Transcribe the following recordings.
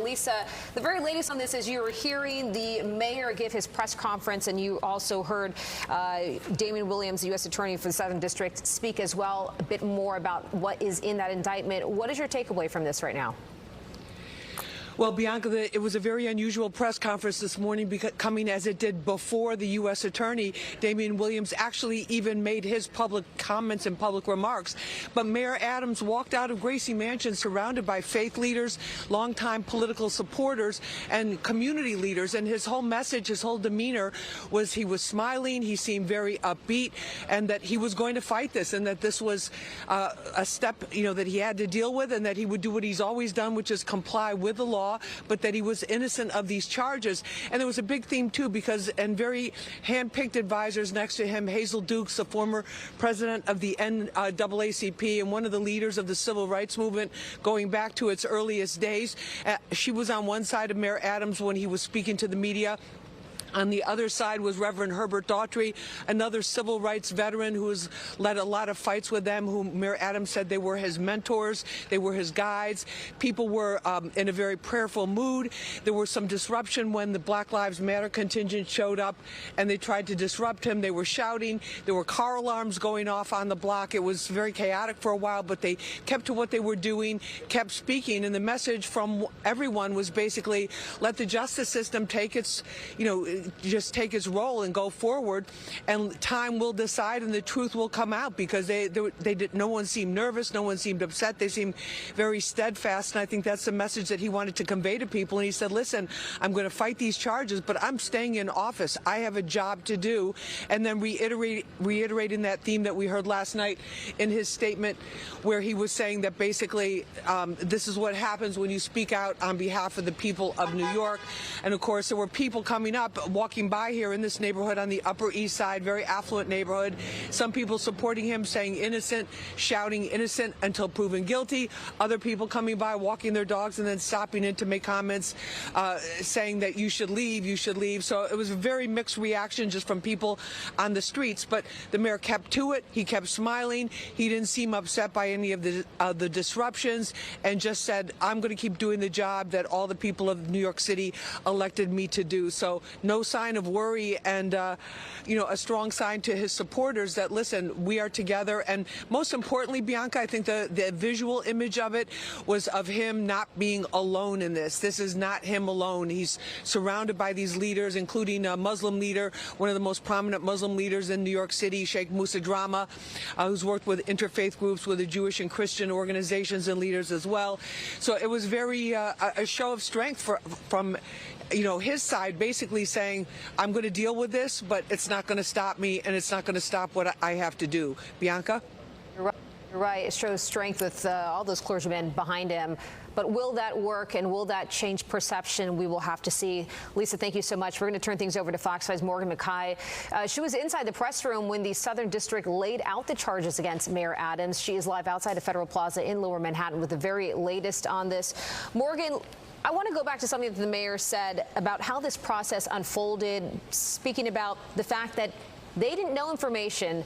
Lisa, the very latest on this is you were hearing the mayor give his press conference, and you also heard Damian Williams, the U.S. Attorney for the Southern District, speak as well a bit more about what is in that indictment. What is your takeaway from this right now? Well, Bianca, it was a very unusual press conference this morning, coming as it did before the U.S. Attorney, Damian Williams, actually even made his public comments and public remarks. But Mayor Adams walked out of Gracie Mansion surrounded by faith leaders, longtime political supporters, and community leaders. And his whole message, his whole demeanor was he was smiling, he seemed very upbeat, and that he was going to fight this, and that this was a step, that he had to deal with, and that he would do what he's always done, which is comply with the law, but that he was innocent of these charges. And there was a big theme, too, and very hand-picked advisors next to him, Hazel Dukes, the former president of the NAACP and one of the leaders of the civil rights movement going back to its earliest days. She was on one side of Mayor Adams when he was speaking to the media. On the other side was Reverend Herbert Daughtry, another civil rights veteran who has led a lot of fights with them, who Mayor Adams said they were his mentors, they were his guides. People were in a very prayerful mood. There was some disruption when the Black Lives Matter contingent showed up and they tried to disrupt him. They were shouting. There were car alarms going off on the block. It was very chaotic for a while, but they kept to what they were doing, kept speaking, and the message from everyone was basically let the justice system take its, just take its role and go forward, and time will decide and the truth will come out, because no one seemed nervous, no one seemed upset, they seemed very steadfast, and I think that's the message that he wanted to convey to people. And he said, listen, I'm going to fight these charges, but I'm staying in office. I have a job to do. And then reiterating that theme that we heard last night in his statement, where he was saying that basically this is what happens when you speak out on behalf of the people of New York. And of course, there were people coming up, walking by here in this neighborhood on the Upper East Side, very affluent neighborhood. Some people supporting him, saying innocent, shouting innocent until proven guilty. Other people coming by, walking their dogs, and then stopping in to make comments saying that you should leave, you should leave. So it was a very mixed reaction just from people on the streets. But the mayor kept to it. He kept smiling. He didn't seem upset by any of the disruptions, and just said, I'm going to keep doing the job that all the people of New York City elected me to do. So no sign of worry, and a strong sign to his supporters that, listen, we are together. And most importantly, Bianca, I think the visual image of it was of him not being alone in this. This is not him alone. He's surrounded by these leaders, including a Muslim leader, one of the most prominent Muslim leaders in New York City, Sheikh Musa Drama, who's worked with interfaith groups, with the Jewish and Christian organizations and leaders as well. So it was very a show of strength from his side, basically saying, I'm going to deal with this, but it's not going to stop me, and it's not going to stop what I have to do. Bianca? You're right. It shows strength with all those clergymen behind him. But will that work, and will that change perception? We will have to see. Lisa, thank you so much. We're going to turn things over to Fox 5's Morgan McKay. She was inside the press room when the Southern District laid out the charges against Mayor Adams. She is live outside of Federal Plaza in Lower Manhattan with the very latest on this. Morgan, I want to go back to something that the mayor said about how this process unfolded, speaking about the fact that they didn't know information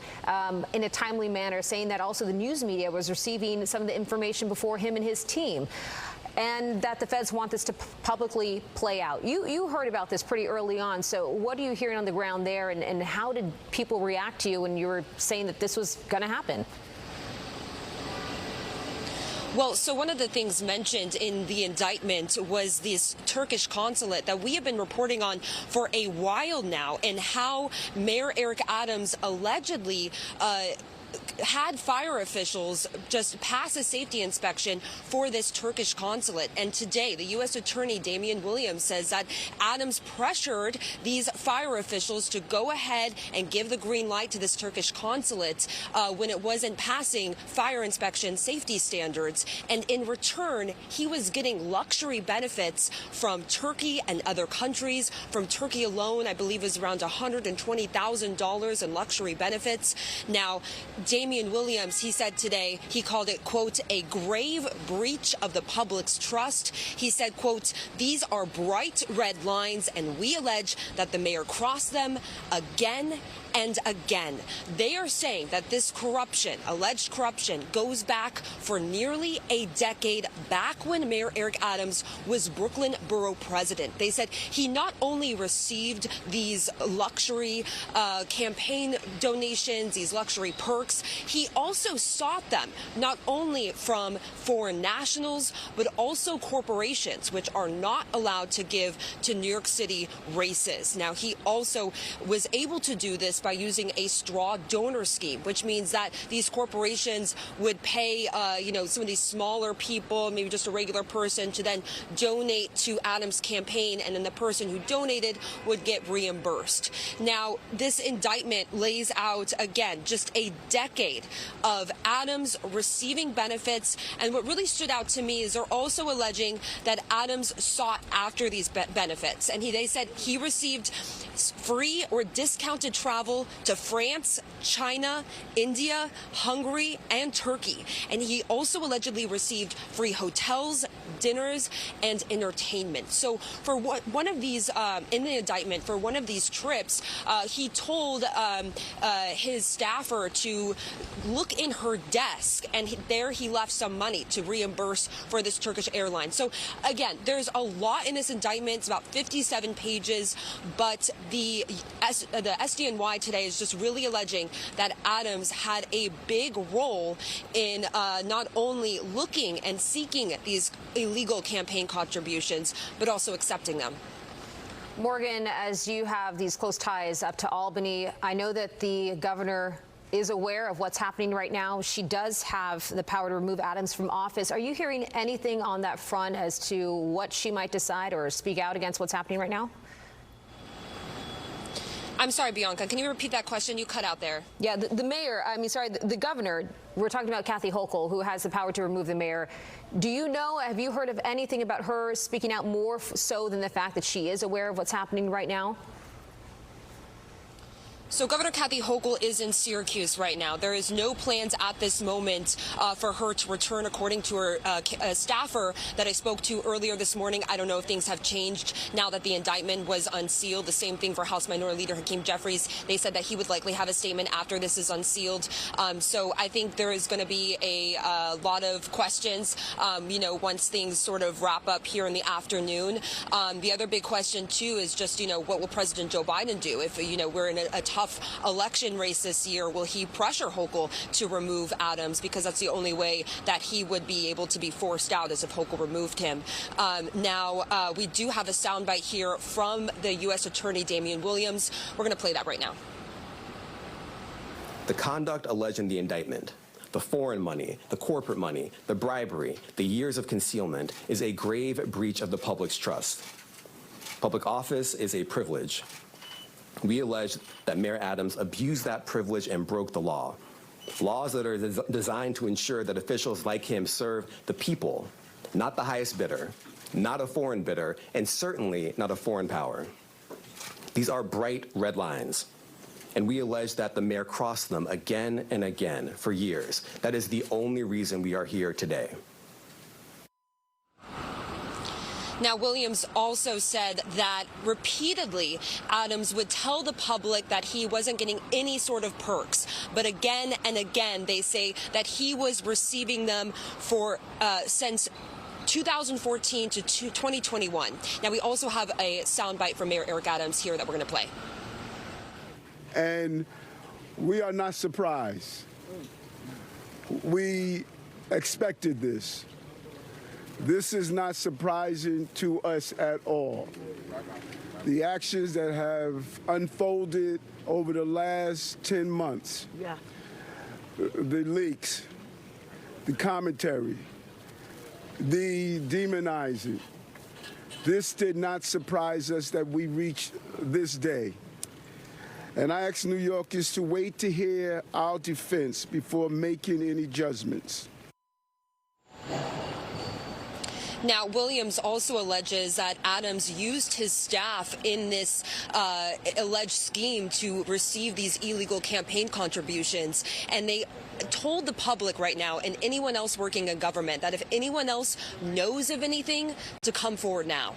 in a timely manner, saying that also the news media was receiving some of the information before him and his team, and that the feds want this to publicly play out. You heard about this pretty early on, so what are you hearing on the ground there, and how did people react to you when you were saying that this was going to happen? Well, so one of the things mentioned in the indictment was this Turkish consulate that we have been reporting on for a while now, and how Mayor Eric Adams allegedly had fire officials just pass a safety inspection for this Turkish consulate. And today, the U.S. Attorney Damian Williams says that Adams pressured these fire officials to go ahead and give the green light to this Turkish consulate when it wasn't passing fire inspection safety standards. And in return, he was getting luxury benefits from Turkey and other countries. From Turkey alone, I believe, was around $120,000 in luxury benefits. Now, Damian Williams, he said today, he called it, quote, a grave breach of the public's trust. He said, quote, these are bright red lines, and we allege that the mayor crossed them again and again. They are saying that this corruption, alleged corruption, goes back for nearly a decade, back when Mayor Eric Adams was Brooklyn Borough President. They said he not only received these luxury campaign donations, these luxury perks, he also sought them not only from foreign nationals, but also corporations, which are not allowed to give to New York City races. Now, he also was able to do this by using a straw donor scheme, which means that these corporations would pay, some of these smaller people, maybe just a regular person, to then donate to Adams' campaign, and then the person who donated would get reimbursed. Now, this indictment lays out, again, just a decade of Adams receiving benefits, and what really stood out to me is they're also alleging that Adams sought after these benefits, and they said he received free or discounted travel to France, China, India, Hungary, and Turkey. And he also allegedly received free hotels, dinners, and entertainment. So for one of these, in the indictment, for one of these trips, he told his staffer to look in her desk, and there he left some money to reimburse for this Turkish airline. So again, there's a lot in this indictment. It's about 57 pages, but the SDNY today is just really alleging that Adams had a big role in not only looking and seeking these illegal campaign contributions, but also accepting them. Morgan, as you have these close ties up to Albany, I know that the governor is aware of what's happening right now. She does have the power to remove Adams from office. Are you hearing anything on that front as to what she might decide or speak out against what's happening right now? I'm sorry, Bianca, can you repeat that question? You cut out there. Yeah, the governor, we're talking about Kathy Hochul, who has the power to remove the mayor. Do you know, have you heard of anything about her speaking out more so than the fact that she is aware of what's happening right now? So Governor Kathy Hochul is in Syracuse right now. There is no plans at this moment for her to return, according to her staffer that I spoke to earlier this morning. I don't know if things have changed now that the indictment was unsealed. The same thing for House Minority Leader Hakeem Jeffries. They said that he would likely have a statement after this is unsealed. So I think there is going to be a lot of questions, once things sort of wrap up here in the afternoon. The other big question, too, is just, what will President Joe Biden do if, we're in a tough election race this year? Will he pressure Hochul to remove Adams, because that's the only way that he would be able to be forced out, is if Hochul removed him. Now, we do have a soundbite here from the U.S. Attorney Damian Williams. We're going to play that right now. The conduct alleged in the indictment, the foreign money, the corporate money, the bribery, the years of concealment, is a grave breach of the public's trust. Public office is a privilege. We allege that Mayor Adams abused that privilege and broke the law. Laws that are designed to ensure that officials like him serve the people, not the highest bidder, not a foreign bidder, and certainly not a foreign power. These are bright red lines, and we allege that the mayor crossed them again and again for years. That is the only reason we are here today. Now, Williams also said that repeatedly Adams would tell the public that he wasn't getting any sort of perks. But again and again, they say that he was receiving them for since 2014 to 2021. Now, we also have a soundbite from Mayor Eric Adams here that we're going to play. And we are not surprised. We expected this. This is not surprising to us at all. The actions that have unfolded over the last 10 months, the leaks, the commentary, the demonizing, this did not surprise us that we reached this day. And I ask New Yorkers to wait to hear our defense before making any judgments. Now, Williams also alleges that Adams used his staff in this alleged scheme to receive these illegal campaign contributions. And they told the public right now, and anyone else working in government, that if anyone else knows of anything, to come forward now.